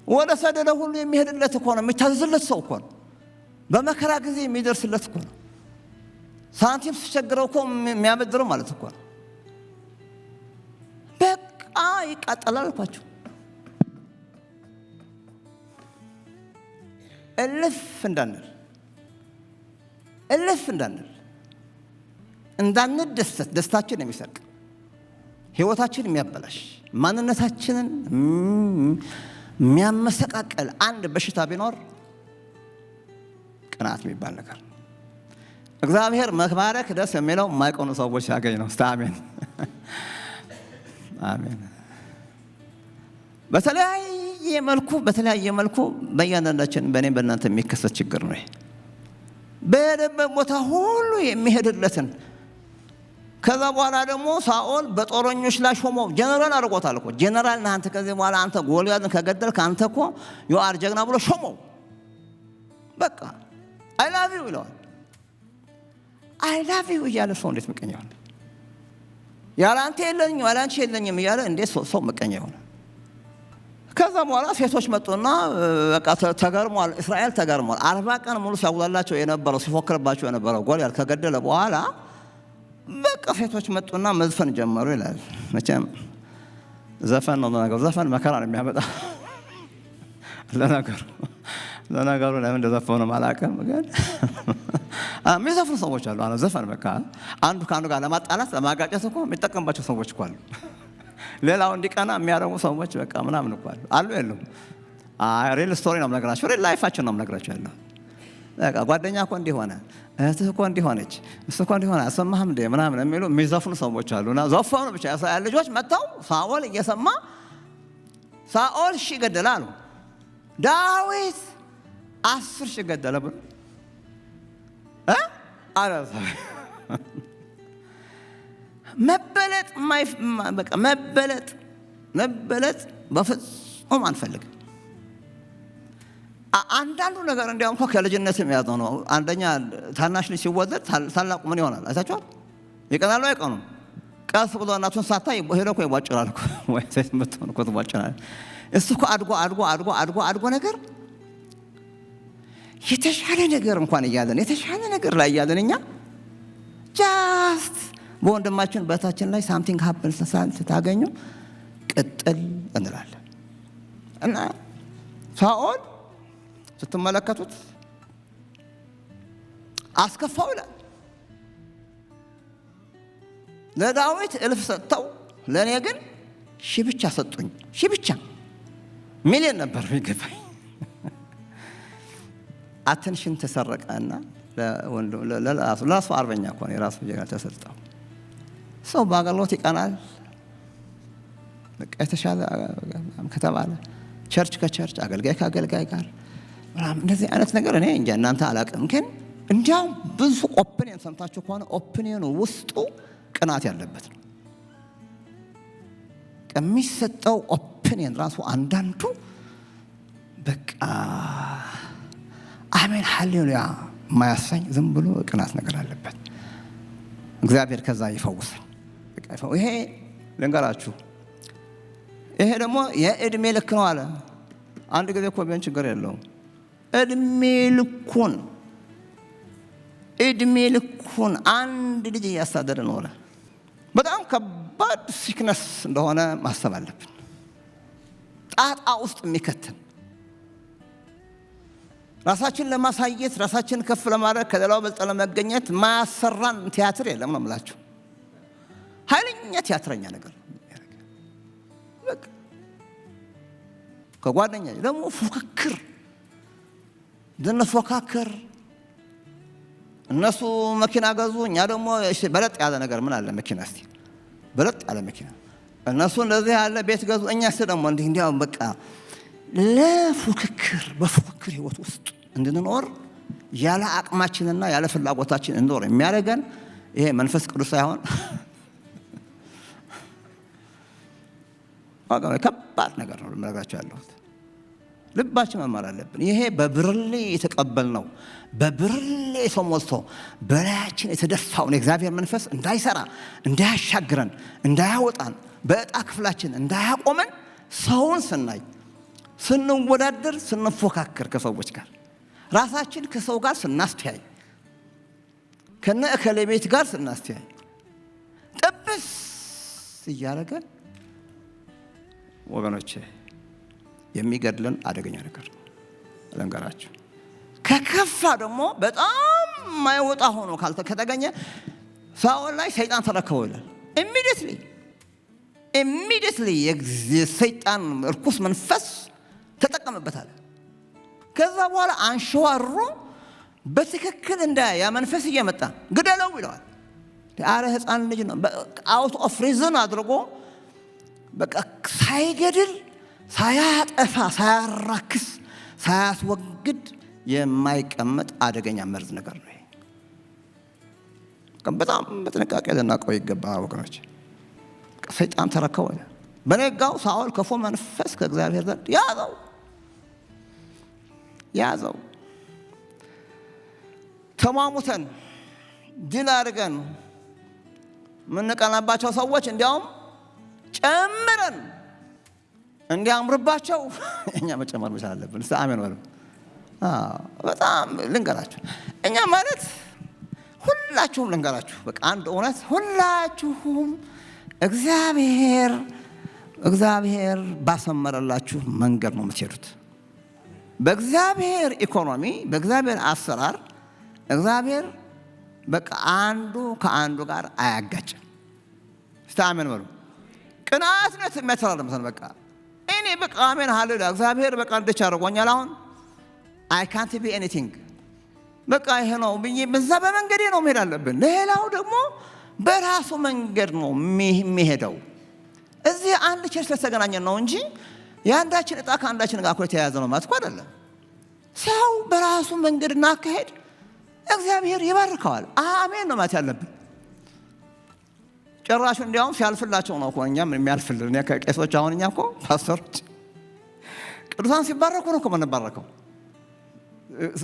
ወደ ሰደደ ሁሉ የሚሄድለት እኮ ነው፣ የሚታዘዝለት ሰው እኮ ነው። በመከራ ጊዜ የሚደርስለት እኮ ነው። ሳንቲም ሲቸግረው እኮ የሚያበድረው ማለት እኮ ነው። በቃ ይቃጠላል አልኳቸው። እልፍ እንዳንደሰት ደስታችን የሚሰርቅ ሕይወታችን የሚያበላሽ ማንነታችንን የሚያመሰቃቀል አንድ በሽታ ቢኖር ቅናት የሚባል ነገር። እግዚአብሔር መባረክ ደስ የሚለው የማይቀኑ ሰዎች ሲያገኝ ነው። እስቲ አሜን አሜን። በተለያየ መልኩ በእያንዳንዳችን በእኔም በእናንተ የሚከሰት ችግር ነው። በሄደበት ቦታ ሁሉ የሚሄድለትን ከዛ በኋላ ደግሞ ሳኦል በጦረኞች ላይ ሾመው ጀነራል አድርጎታል እኮ። ጀነራል ነህ አንተ፣ ከዚህ በኋላ አንተ ጎልያድን ከገደልክ አንተ እኮ ዮአር ጀግና ብሎ ሾመው። በቃ አይ ላቭ ዩ ይለዋል። አይ ላቭ ዩ እያለ ሰው እንዴት ምቀኛ ይሆናል? ያለ አንተ የለኝም ያለ አንቺ የለኝም እያለ እንዴት ሰው ምቀኛ ይሆናል? ከዛ በኋላ ሴቶች መጡና በቃ ተገርሟል። እስራኤል ተገርሟል። 40 ቀን ሙሉ ሲያውላላቸው የነበረው ሲፎክርባቸው የነበረው ጎልያድ ከገደለ በኋላ በቃ ሴቶች መጡና መዝፈን ጀመሩ ይላል። መቼም ዘፈን ነው ነገር ዘፈን መከራ ነው የሚያመጣ። ለነገሩ ለምን እንደዘፈኑ አላውቅም፣ ግን የሚዘፍኑ ሰዎች አሉ። ዘፈን በቃ አንዱ ከአንዱ ጋር ለማጣላት ለማጋጨት እኮ የሚጠቀምባቸው ሰዎች እኮ አሉ። ሌላው እንዲቀና የሚያደርጉ ሰዎች በቃ ምናምን እኮ አሉ የሉም? ሪል ስቶሪ ነው የምነግራቸው፣ ሪል ላይፋችን ነው የምነግራቸው ያለው። በቃ ጓደኛ እኮ እንዲሆነ እህትህ እኮ እንዲሆነች እሱ እኮ እንዲሆነ አሰማህም እንደ ምናምን የሚሉ የሚዘፍኑ ሰዎች አሉና ዘፈኑ ብቻ። የእስራኤል ልጆች መጥተው ሳኦል እየሰማ ሳኦል 1000 ገደለ አሉ፣ ዳዊት 10,000 ገደለ ብሎ መበለጥ በፍጹም አንፈልግም። አንዳንዱ ነገር እንዲያውም እኮ ከልጅነት የሚያዘው ነው። አንደኛ ታናሽ ልጅ ሲወለድ ታላቁ ምን ይሆናል አይታችኋል? ይቀናሉ አይቀኑም? ቀስ ብሎ እናቱን ሳታይ ሄዶ እኮ ይቧጭራል እኮ ወይ ሴት ምትሆን እኮ ትቧጭራል። እሱ እኮ አድጎ ነገር የተሻለ ነገር እንኳን የተሻለ ነገር ላይ እያለን እኛ ጃስት በወንድማችን በታችን ላይ ሳምቲንግ ሀፕን ስታገኙ ቅጥል እንላለን። እና ሳኦል ስትመለከቱት አስከፋው ይላል። ለዳዊት 1000 ሰጥተው ለእኔ ግን 1000 ብቻ ሰጡኝ። 1000 ብቻ ሚሊዮን ነበር የሚገባኝ። አቴንሽን ተሰረቀና ለራሱ አርበኛ እኮ ነው የራሱ ጀግና ተሰጠው። ሰው በአገልግሎት ይቀናል። በቃ የተሻለ ከተባለ ቸርች ከቸርች አገልጋይ ከአገልጋይ ጋር እንደዚህ አይነት ነገር እኔ እንጃ እናንተ አላውቅም፣ ግን እንዲያውም ብዙ ኦፒኒየን ሰምታችሁ ከሆነ ኦፒኒየኑ ውስጡ ቅናት ያለበት ነው። የሚሰጠው ኦፒኒየን ራሱ አንዳንዱ በቃ አሜን ሃሌሉያ የማያሰኝ ዝም ብሎ ቅናት ነገር አለበት። እግዚአብሔር ከዛ ይፈውሳል። ይሄ ልንገራችሁ፣ ይሄ ደግሞ የእድሜ ልክ ነው አለ። አንድ ጊዜ እኮ ቢሆን ችግር የለውም። እድሜ ልኩን አንድ ልጅ እያሳደደ ነው አለ። በጣም ከባድ ሲክነስ እንደሆነ ማሰብ አለብን። ጣጣ ውስጥ የሚከተን ራሳችን ለማሳየት ራሳችን ከፍ ለማድረግ ከሌላው በልጠ ለመገኘት ማያሰራን ቲያትር የለም ነው የምላችሁ። ኃይለኛ ቲያትረኛ ነገር በቃ ከጓደኛ ደግሞ ፉክክር እንድንፎካከር። እነሱ መኪና ገዙ፣ እኛ ደግሞ በለጥ ያለ ነገር ምን አለ መኪና፣ እስቲ በለጥ ያለ መኪና። እነሱ እንደዚህ ያለ ቤት ገዙ፣ እኛስ ደግሞ እንዲያው በቃ በፉክክር ህይወት ውስጥ እንድንኖር ያለ አቅማችንና ያለ ፍላጎታችን እንኖር የሚያደርገን ይሄ መንፈስ ቅዱስ ሳይሆን ከባድ ነገር ነው። ለምራጋቸው ያለሁት ልባችን መማር አለብን። ይሄ በብርሌ የተቀበልነው በብርሌ ተሞልቶ በላያችን የተደፋውን የእግዚአብሔር መንፈስ እንዳይሰራ፣ እንዳያሻግረን፣ እንዳያወጣን፣ በዕጣ ክፍላችን እንዳያቆመን ሰውን ስናይ፣ ስንወዳደር፣ ስንፎካከር ከሰዎች ጋር ራሳችን ከሰው ጋር ስናስተያይ፣ ከነ እከሌ ቤት ጋር ስናስተያይ ጥብስ እያደረገን ወገኖቼ የሚገድለን አደገኛ ነገር ነው። ልንገራችሁ። ከከፋ ደግሞ በጣም የማይወጣ ሆኖ ከተገኘ ሳኦል ላይ ሰይጣን ተረከበው ይላል። ኢሚዲየትሊ የሰይጣን እርኩስ መንፈስ ተጠቀመበታል። ከዛ በኋላ አንሸዋሮ በትክክል ያ መንፈስ እየመጣ ግደለው ይለዋል። አረ ሕፃን ልጅ ነው። አውት ኦፍ ሪዝን አድርጎ በቃ ሳይገድል፣ ሳያጠፋ፣ ሳያራክስ፣ ሳያስወግድ የማይቀመጥ አደገኛ መርዝ ነገር ነው። በጣም በጥንቃቄ ልናውቀው ይገባ ወገኖች። ሰይጣን ተረከበው። በነጋው ሳኦል ክፉ መንፈስ ከእግዚአብሔር ዘንድ ያዘው። ተሟሙተን ድል አድርገን የምንቀናባቸው ሰዎች እንዲያውም ጨምረን እንዲያምርባቸው እኛ መጨመር መቻል አለብን። አሜን በሉ። በጣም ልንገራችሁ፣ እኛ ማለት ሁላችሁም ልንገራችሁ፣ በቃ አንድ እውነት፣ ሁላችሁም እግዚአብሔር ባሰመረላችሁ መንገድ ነው የምትሄዱት። በእግዚአብሔር ኢኮኖሚ፣ በእግዚአብሔር አሰራር እግዚአብሔር በቃ አንዱ ከአንዱ ጋር አያጋጭም። አሜን በሉ። ቅንዓትነት የሚያተራርም መሰል በቃ እኔ በቃ አሜን ሃሌሉያ እግዚአብሔር በቃ እንደቻ አድርጎኛል። አሁን I can't be anything በቃ ይሄ ነው ብዬ በዛ በመንገዴ ነው መሄድ አለብን። ሌላው ደግሞ በራሱ መንገድ ነው የሚሄደው። እዚህ አንድ ቸርች ስለተገናኘን ነው እንጂ የአንዳችን ዕጣ ከአንዳችን ጋር እኮ የተያያዘ ነው ማለት እኮ አይደለም። ሰው በራሱ መንገድና አካሄድ እግዚአብሔር ይባርከዋል። አሜን ነው ማለት ያለብን። ጭራሹ እንዲያውም ሲያልፍላቸው ነው እኮ እኛም የሚያልፍልን። ከቄሶች አሁን እኛ እኮ ፓስተሮች ቅዱሳን ሲባረኩ ነው እኮ የምንባረከው።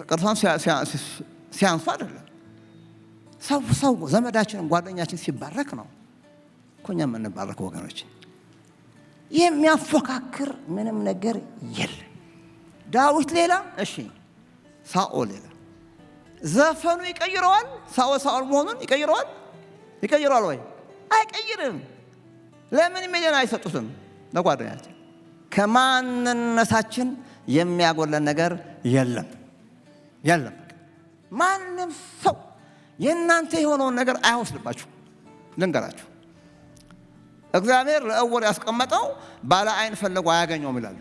ቅዱሳን ሲያንሱ አይደለም። ሰው ዘመዳችን ጓደኛችን ሲባረክ ነው እኮ እኛ የምንባረከው ወገኖች። የሚያፎካክር ምንም ነገር የለም። ዳዊት ሌላ፣ እሺ ሳኦል ሌላ። ዘፈኑ ይቀይረዋል። ሳኦል መሆኑን ይቀይረዋል ወይ? አይቀይርም። ለምን ሚሊዮን አይሰጡትም ለጓደኛችን? ከማንነታችን የሚያጎለን ነገር የለም። ማንም ሰው የእናንተ የሆነውን ነገር አይወስድባችሁ። ልንገራችሁ፣ እግዚአብሔር ለዕውር ያስቀመጠው ባለ አይን ፈለጉ አያገኘውም ይላል።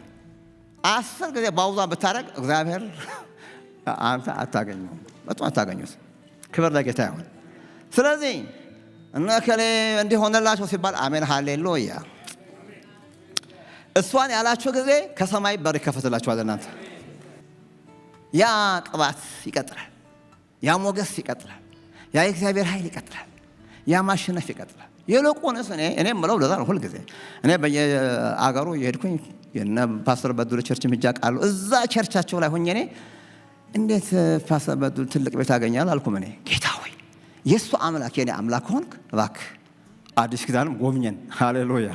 10 ጊዜ ባውዛ ብታረግ እግዚአብሔር አንተ አታገኘውም፣ በጣም አታገኙት። ክብር ለጌታ ይሁን። ስለዚህ እነከሌ እንዲሆነላቸው ሲባል አሜን ሃሌሉያ። እሷን ያላችሁ ጊዜ ከሰማይ በር ይከፈትላችኋል። እናንተ ያ ቅባት ይቀጥላል፣ ያ ሞገስ ይቀጥላል፣ ያ የእግዚአብሔር ኃይል ይቀጥላል፣ ያ ማሸነፍ ይቀጥላል። ይልቁንስ እኔ የምለው ለዛ ነው። ሁልጊዜ እኔ በየአገሩ የሄድኩኝ የነ ፓስተር በድሉ ቸርች ምጃ ቃሉ እዛ ቸርቻቸው ላይ ሆኜ እኔ እንዴት ፓስተር በድሉ ትልቅ ቤት አገኛለሁ አልኩም። እኔ ጌታ ሆይ የእሱ አምላክ የኔ አምላክ ሆንክ እባክህ አዲስ ኪዳንም ጎብኘን። ሃሌሉያ።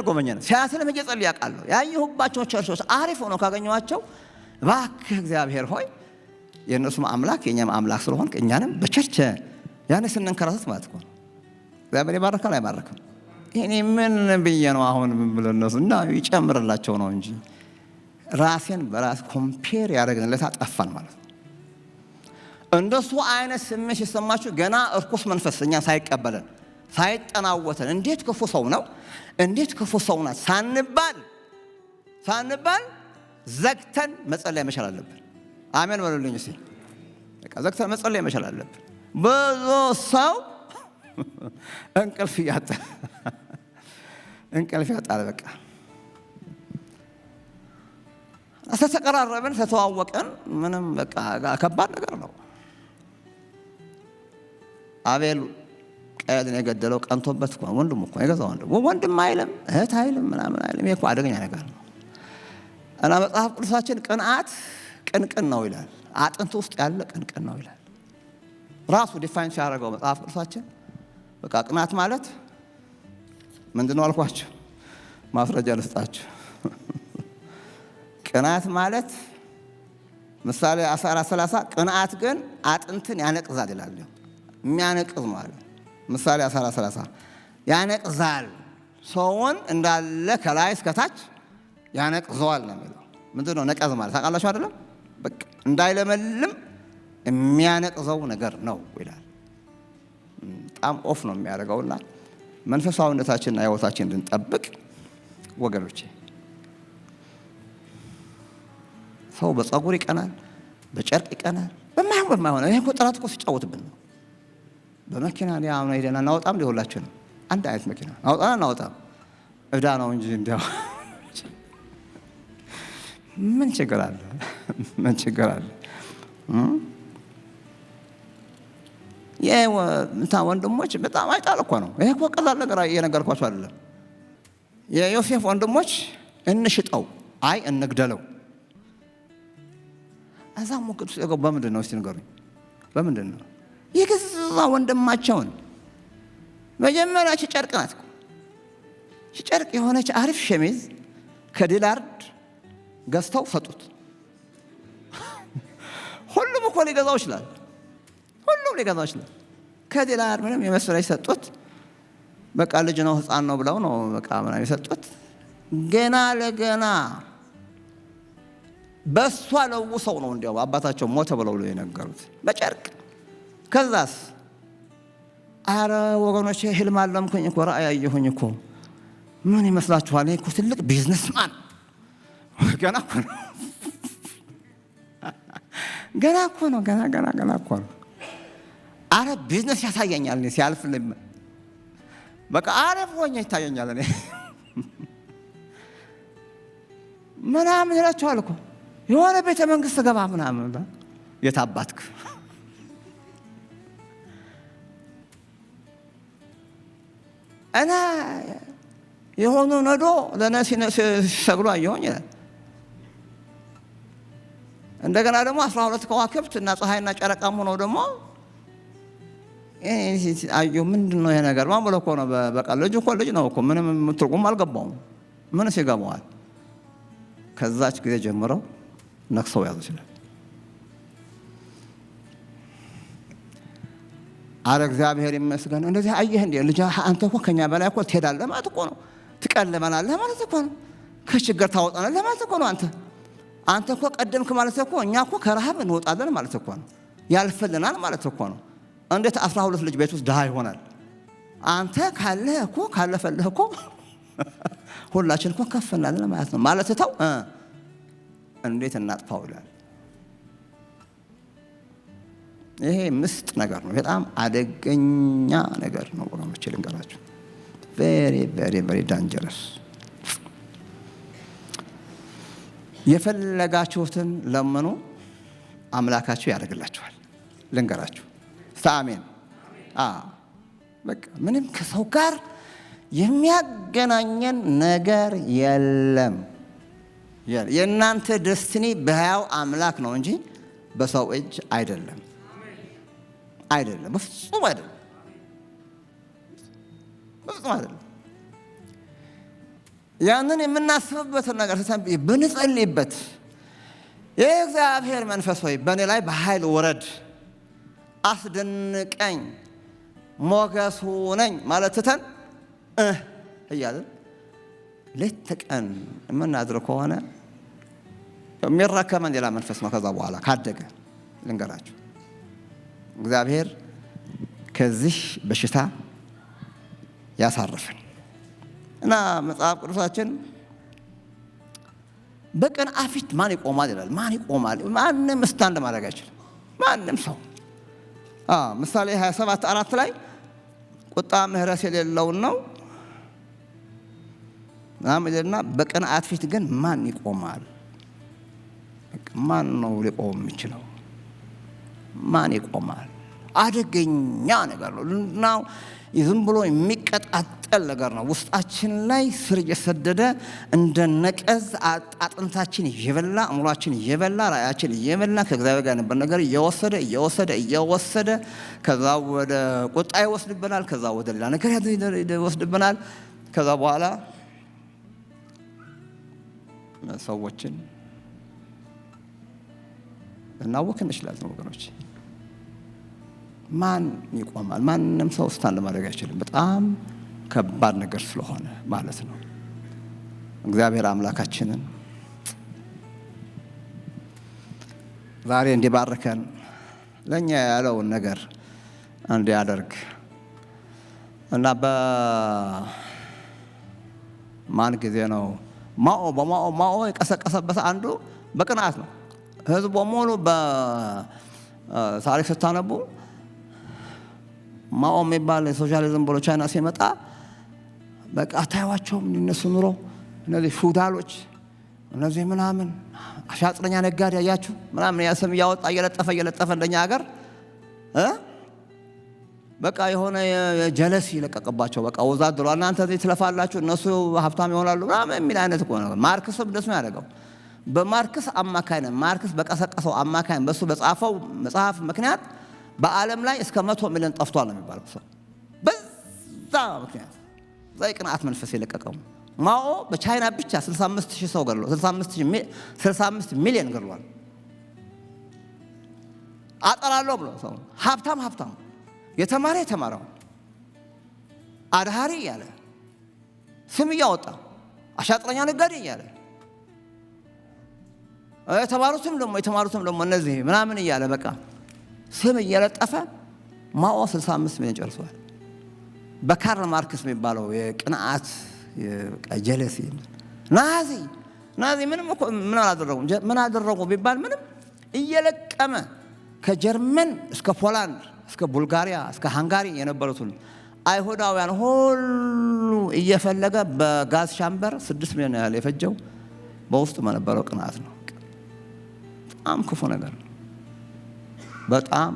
ጎበኘን ሲያስልም እየጸልይ ያውቃለሁ። ያየሁባቸው ቸርቾች አሪፍ ሆነው ካገኘኋቸው እባክህ እግዚአብሔር ሆይ የእነሱም አምላክ የእኛም አምላክ ስለሆንክ እኛንም በቸርች ያኔ ስንንከራተት ማለት እኮ ነው። እግዚአብሔር ይባርካል አይባርክም? እኔ ምን ብዬ ነው አሁን ብለው እነሱ እና ይጨምርላቸው ነው እንጂ ራሴን በራስ ኮምፔር ያደረግንለት አጠፋን ማለት ነው። እንደሱ አይነት ስሜት ሲሰማችሁ ገና እርኩስ መንፈስ እኛ ሳይቀበለን ሳይጠናወተን እንዴት ክፉ ሰው ነው እንዴት ክፉ ሰው ናት ሳንባል ዘግተን መጸለይ መቻል አለብን። አሜን በሉልኝ እስቲ። በቃ ዘግተን መጸለይ መቻል አለብን። ብዙ ሰው እንቅልፍ ያጣል። በቃ ተቀራረብን፣ ተተዋወቀን፣ ምንም በቃ ከባድ ነገር ነው። አቤል ቃየልን የገደለው ቀንቶበት እኮ ወንድሙ እኮ የገዛ ወንድም አይልም እህት አይልም ምናምን አይልም። ይሄ እኮ አደገኛ ነገር ነው። እና መጽሐፍ ቅዱሳችን ቅንዓት ቅንቅን ነው ይላል። አጥንት ውስጥ ያለ ቅንቅን ነው ይላል። ራሱ ዲፋይን ሲያደርገው መጽሐፍ ቅዱሳችን በቃ ቅንዓት ማለት ምንድነው አልኳችሁ? ማስረጃ ልስጣችሁ። ቅንዓት ማለት ምሳሌ 14:30 ቅንዓት ግን አጥንትን ያነቅዛል ይላል። የሚያነቅዝ ማለት ምሳሌ 14:30 ያነቅዛል፣ ሰውን እንዳለ ከላይ እስከታች ያነቅዘዋል ነው የሚለው። ምንድነው ነቀዝ ማለት ታውቃላችሁ አይደለም? በቃ እንዳይለመልም የሚያነቅዘው ነገር ነው ይላል። በጣም ኦፍ ነው የሚያደርገውና መንፈሳዊነታችንና ሕይወታችን እንድንጠብቅ ወገኖቼ፣ ሰው በፀጉር ይቀናል፣ በጨርቅ ይቀናል፣ በማይሆን ይሄ እኮ ጠላት እኮ ሲጫወትብን ነው። በመኪና አሁን ሄደና እናወጣም ሊሆላችንም አንድ አይነት መኪና እናወጣም እዳ ነው እንጂ እንዲያው ምን ችግር አለ? ምን ችግር አለ? ወንድሞች በጣም አይጣል እኮ ነው። ይሄ እኮ ቀላል ነገር እየነገርኳቸው አይደለም። የዮሴፍ ወንድሞች እንሽጠው፣ አይ እንግደለው። እዛም ቅዱስ የገቡ በምንድን ነው እስቲ ንገሩኝ? በምንድን ነው የገዛ ወንድማቸውን? መጀመሪያ ጨርቅ ናት እኮ ጨርቅ የሆነች አሪፍ ሸሚዝ ከዲላርድ ገዝተው ሰጡት። ሁሉም እኮ ሊገዛው ይችላል። ሁሉም ሊገዛው ይችላል። ከዲላርድ ምንም የመሰለች ሰጡት። በቃ ልጅ ነው ሕፃን ነው ብለው ነው በቃ ምናምን የሰጡት። ገና ለገና በሷ ለውሰው ነው እንዲያው አባታቸው ሞተ ብለው የነገሩት በጨርቅ። ከዛስ አረ ወገኖቼ ህልም አለምኩኝ እኮ ራእይ አየሁኝ እኮ። ምን ይመስላችኋል? እኔ እኮ ትልቅ ቢዝነስማን ገና እኮ ነው ገና እኮ ነው ገና እኮ ነው። አረ ቢዝነስ ያሳየኛል እኔ ሲያልፍልኝ በቃ አረፍ ሆኜ ይታየኛል እኔ ምናምን ይላችኋል እኮ የሆነ ቤተ መንግስት ገባ ምናምን። የታባትክ እና የሆኑ ነዶ ለነሲ ሲሰግዱ አየሁኝ ይላል። እንደገና ደግሞ 12 ከዋክብት እና ፀሐይና ጨረቃም ሆነው ደግሞ አየሁ። ምንድን ነው ይሄ ነገር? ማን ብሎ እኮ ነው በቃ ልጅ እኮ ልጅ ነው እኮ ምንም ትርጉም አልገባውም። ምንስ ይገባዋል? ከዛች ጊዜ ጀምረው ነክሰው ያዙ ይችላል። አረ እግዚአብሔር ይመስገን። እንደዚህ አየህ እንዴ ልጅ አንተ እኮ ከኛ በላይ እኮ ትሄዳለህ ማለት እኮ ነው። ትቀልመናለህ ማለት እኮ ነው። ከችግር ታወጣናለህ ማለት እኮ ነው። አንተ እኮ ቀደምክ ማለት እኮ እኛ እኮ ከረሃብ እንወጣለን ማለት እኮ ነው። ያልፈልናል ማለት እኮ ነው። እንዴት 12 ልጅ ቤት ውስጥ ድሃ ይሆናል? አንተ ካለህ እኮ ካለፈልህ እኮ ሁላችን እኮ ከፍ እናለን ማለት ነው። ማለት ተው እንዴት እናጥፋው ይላል። ይሄ ምስጥ ነገር ነው። በጣም አደገኛ ነገር ነው ወገኖቼ፣ ልንገራችሁ። ቬሪ ቬሪ ቬሪ ዳንጀረስ። የፈለጋችሁትን ለምኑ፣ አምላካችሁ ያደርግላችኋል። ልንገራችሁ። አሜን። በቃ ምንም ከሰው ጋር የሚያገናኘን ነገር የለም። የእናንተ ደስትኒ በሕያው አምላክ ነው እንጂ በሰው እጅ አይደለም። በፍጹም አይደለም። በፍጹም አይደለም። ያንን የምናስብበትን ነገር ብንጸልይበት የእግዚአብሔር መንፈስ ሆይ በእኔ ላይ በኃይል ወረድ፣ አስደንቀኝ፣ ሞገሱ ነኝ ማለት ትተን እያልን ሌት ተቀን የምናድር ከሆነ የሚረከመን ሌላ መንፈስ ነው። ከዛ በኋላ ካደገ ልንገራችሁ፣ እግዚአብሔር ከዚህ በሽታ ያሳርፈን እና መጽሐፍ ቅዱሳችን በቅንዓት ፊት ማን ይቆማል ይላል። ማን ይቆማል? ማንም ስታንድ ማድረግ አይችልም። ማንም ሰው ምሳሌ 27:4 ላይ ቁጣ ምሕረት የሌለውን ነው እና በቅንዓት ፊት ግን ማን ይቆማል? ማን ነው ሊቆም የሚችለው? ማን ይቆማል? አደገኛ ነገር ነው። ዝም ብሎ የሚቀጣጠል ነገር ነው። ውስጣችን ላይ ስር እየሰደደ እንደ ነቀዝ አጥንታችን እየበላ አእምሯችን እየበላ ራእያችን እየበላ ከእግዚአብሔር ጋር ነበር ነገር እየወሰደ ከዛ ወደ ቁጣ ይወስድብናል። ከዛ ወደ ሌላ ነገር ይወስድብናል። ከዛ በኋላ ሰዎችን እናወክ እንችላለን ወገኖች። ማን ይቆማል? ማንም ሰው ስታንድ ማድረግ አይችልም። በጣም ከባድ ነገር ስለሆነ ማለት ነው። እግዚአብሔር አምላካችንን ዛሬ እንዲባርከን ለኛ ያለውን ነገር እንዲያደርግ እና በማን ጊዜ ነው ማኦ የቀሰቀሰበት አንዱ በቅንዓት ነው። ህዝቡ በሙሉ በታሪክ ስታነቡ ማኦ የሚባል የሶሻሊዝም ብሎ ቻይና ሲመጣ በቃ አታዩዋቸውም? እነሱ ኑሮ እነዚህ ፊውዳሎች እነዚህ ምናምን አሻጥረኛ ነጋዴ ያያችሁ ምናምን ያስም ያወጣ እየለጠፈ እንደኛ ሀገር በቃ የሆነ ጀለሲ ይለቀቅባቸው። በቃ ወዛደሩ እናንተ እዚህ ትለፋላችሁ እነሱ ሀብታም ይሆናሉ ምናምን የሚል አይነት እኮ ነው። ማርክስም እንደሱ ነው ያደረገው። በማርክስ አማካይነት ማርክስ በቀሰቀሰው አማካይነት በሱ በጻፈው መጽሐፍ ምክንያት በዓለም ላይ እስከ 100 ሚሊዮን ጠፍቷል ነው የሚባለው ሰው በዛ ምክንያት ዘይ ቅንዓት መንፈስ የለቀቀው ማኦ በቻይና ብቻ 65,000 ሰው ገድሏል። 65 ሚሊዮን ገድሏል። አጠራለሁ ብሎ ሰው ሀብታም የተማረው አድሃሪ እያለ ስም እያወጣ አሻጥረኛ ነጋዴ እያለ የተማሩትም ደግሞ እነዚህ ምናምን እያለ በቃ ስም እየለጠፈ ማኦ 65 ሚሊዮን ጨርሷል። በካርል ማርክስ የሚባለው የቅንዓት ጀለሲ ናዚ ምን አደረጉ ቢባል ምንም እየለቀመ ከጀርመን እስከ ፖላንድ እስከ ቡልጋሪያ እስከ ሃንጋሪ የነበሩትን አይሁዳውያን ሁሉ እየፈለገ በጋዝ ሻምበር 6 ሚሊዮን ያህል የፈጀው በውስጡ የነበረው ቅንዓት ነው። በጣም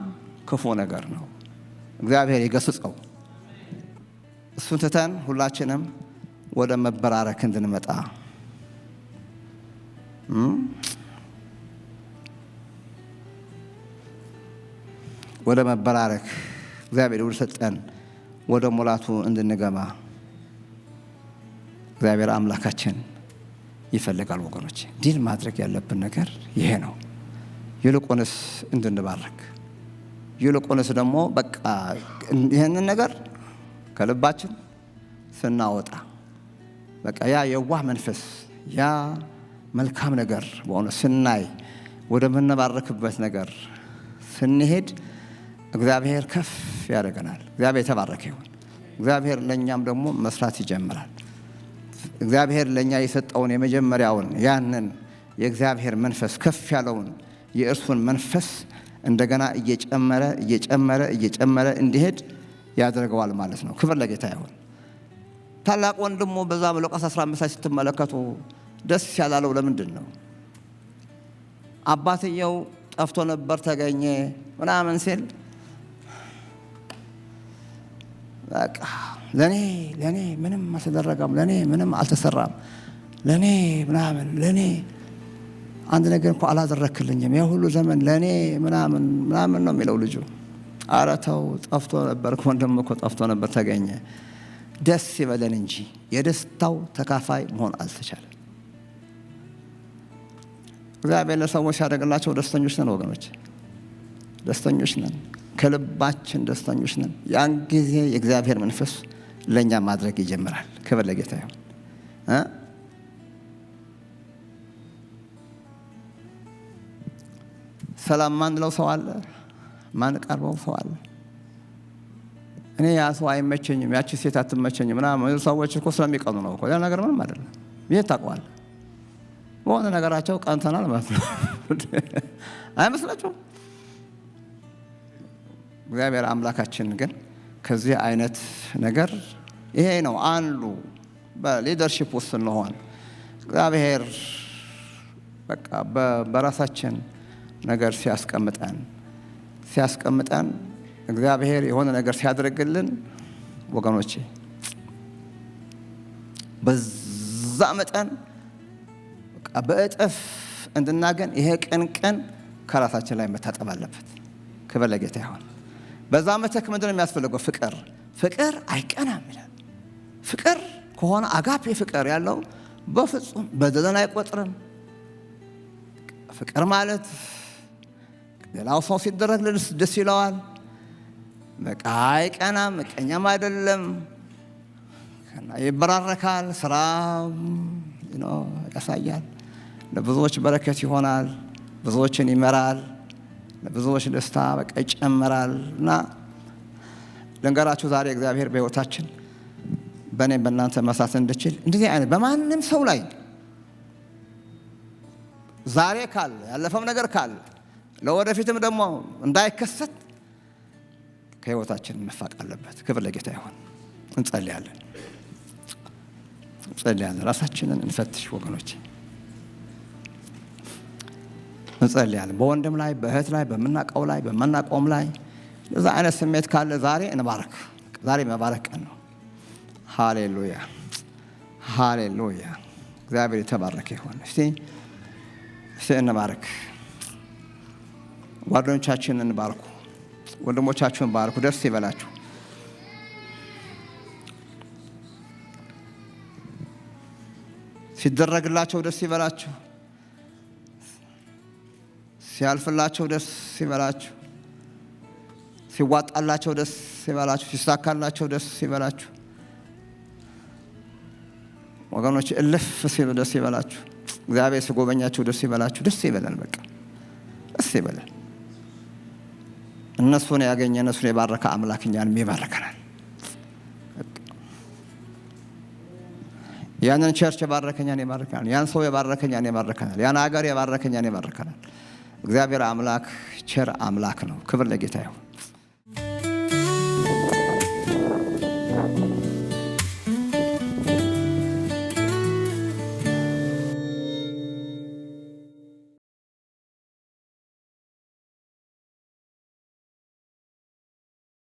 ክፉ ነገር ነው። እግዚአብሔር ይገስጸው። እሱን ትተን ሁላችንም ወደ መበራረክ እንድንመጣ ወደ መበራረክ እግዚአብሔር ወደ ሰጠን ወደ ሙላቱ እንድንገባ እግዚአብሔር አምላካችን ይፈልጋል ወገኖች። ዲል ማድረግ ያለብን ነገር ይሄ ነው። ይልቁንስ እንድንባረክ ይልቁንስ ደግሞ በቃ ይሄንን ነገር ከልባችን ስናወጣ በቃ ያ የዋህ መንፈስ ያ መልካም ነገር በሆነ ስናይ ወደ ምንባረክበት ነገር ስንሄድ እግዚአብሔር ከፍ ያደርገናል። እግዚአብሔር የተባረከ ይሁን። እግዚአብሔር ለኛም ደግሞ መስራት ይጀምራል። እግዚአብሔር ለኛ የሰጠውን የመጀመሪያውን ያንን የእግዚአብሔር መንፈስ ከፍ ያለውን የእርሱን መንፈስ እንደገና እየጨመረ እንዲሄድ ያደርገዋል ማለት ነው። ክብር ለጌታ ይሁን። ታላቅ ወንድሙ በዛ በሉቃስ 15 ላይ ስትመለከቱ ደስ ያላለው ለምንድን ነው? አባትየው ጠፍቶ ነበር ተገኘ ምናምን ሲል በቃ ለኔ ምንም አልተደረገም፣ ለኔ ምንም አልተሰራም፣ ለኔ አንድ ነገር እንኳን አላደረክልኝም፣ የሁሉ ዘመን ለኔ ምናምን ነው የሚለው ልጁ። ኧረ ተው፣ ጠፍቶ ነበር ወንድም እኮ ጠፍቶ ነበር ተገኘ። ደስ ይበለን እንጂ የደስታው ተካፋይ መሆን አልተቻለም። እግዚአብሔር ለሰዎች ሲያደርግላቸው ደስተኞች ነን ወገኖች፣ ደስተኞች ነን፣ ከልባችን ደስተኞች ነን። ያን ጊዜ የእግዚአብሔር መንፈስ ለኛ ማድረግ ይጀምራል። ክብር ለጌታ ይሁን። ሰላም ማንለው ሰው አለ፣ ማን ቀርበው ሰው አለ። እኔ ያ ሰው አይመቸኝም፣ ያቺ ሴት አትመቸኝም ምናምን ሰዎች እኮ ስለሚቀኑ ነው እኮ። ያ ነገር ምንም አይደለም። ይሄ ታውቀዋለህ። በሆነ ነገራቸው ቀንተናል ማለት ነው። አይመስላችሁም? እግዚአብሔር አምላካችን ግን ከዚህ አይነት ነገር ይሄ ነው አንዱ በሊደርሺፕ ውስጥ ስንሆን እግዚአብሔር በቃ በራሳችን ነገር ሲያስቀምጠን እግዚአብሔር የሆነ ነገር ሲያደርግልን ወገኖቼ በዛ መጠን በእጥፍ እንድናገን ይሄ ቀን ከራሳችን ላይ መታጠብ አለበት። ክብር ለጌታ ይሁን። በዛ መተክ ምንድን ነው የሚያስፈልገው? ፍቅር አይቀናም ይላል። ፍቅር ከሆነ አጋፔ ፍቅር ያለው በፍጹም በደልን አይቆጥርም። ፍቅር ማለት ሌላው ሰው ሲደረግ ደስ ይለዋል። በቃ አይቀናም፣ ምቀኛም አይደለም። ይበራረካል፣ ስራ ያሳያል። ለብዙዎች በረከት ይሆናል፣ ብዙዎችን ይመራል፣ ለብዙዎች ደስታ በቃ ይጨምራል። እና ልንገራችሁ ዛሬ እግዚአብሔር በሕይወታችን በእኔም በእናንተ መስራት እንድችል እንደዚህ አይነት በማንም ሰው ላይ ዛሬ ካለ ያለፈም ነገር ካለ ለወደፊትም ደግሞ እንዳይከሰት ከሕይወታችን መፋቅ አለበት። ክብር ለጌታ ይሁን። እንጸልያለን። ራሳችንን እንፈትሽ ወገኖች፣ እንጸልያለን። በወንድም ላይ በእህት ላይ በምናቀው ላይ በማናቀውም ላይ እዛ አይነት ስሜት ካለ ዛሬ እንባረክ። ዛሬ መባረክ ቀን ነው። ሃሌሉያ ሃሌሉያ። እግዚአብሔር የተባረከ ይሁን። እስቲ እንባረክ። ጓደኞቻችንን እንባርኩ፣ ወንድሞቻችሁን ባርኩ። ደስ ይበላችሁ። ሲደረግላቸው ደስ ይበላችሁ፣ ሲያልፍላቸው ደስ ይበላችሁ፣ ሲዋጣላቸው ደስ ይበላችሁ፣ ሲሳካላቸው ደስ ይበላችሁ ወገኖች። እልፍ ሲሉ ደስ ይበላችሁ። እግዚአብሔር ሲጎበኛችሁ ደስ ይበላችሁ። ደስ ይበላል። በቃ ደስ ይበላል። እነሱን ያገኘ እነሱን የባረከ አምላክ እኛንም ይባርከናል። ያንን ቸርች የባረከኛን ይባርከናል። ያን ሰው የባረከኛን ይባርከናል። ያን ሀገር የባረከኛን ይባርከናል። እግዚአብሔር አምላክ ቸር አምላክ ነው። ክብር ለጌታ ይሁን።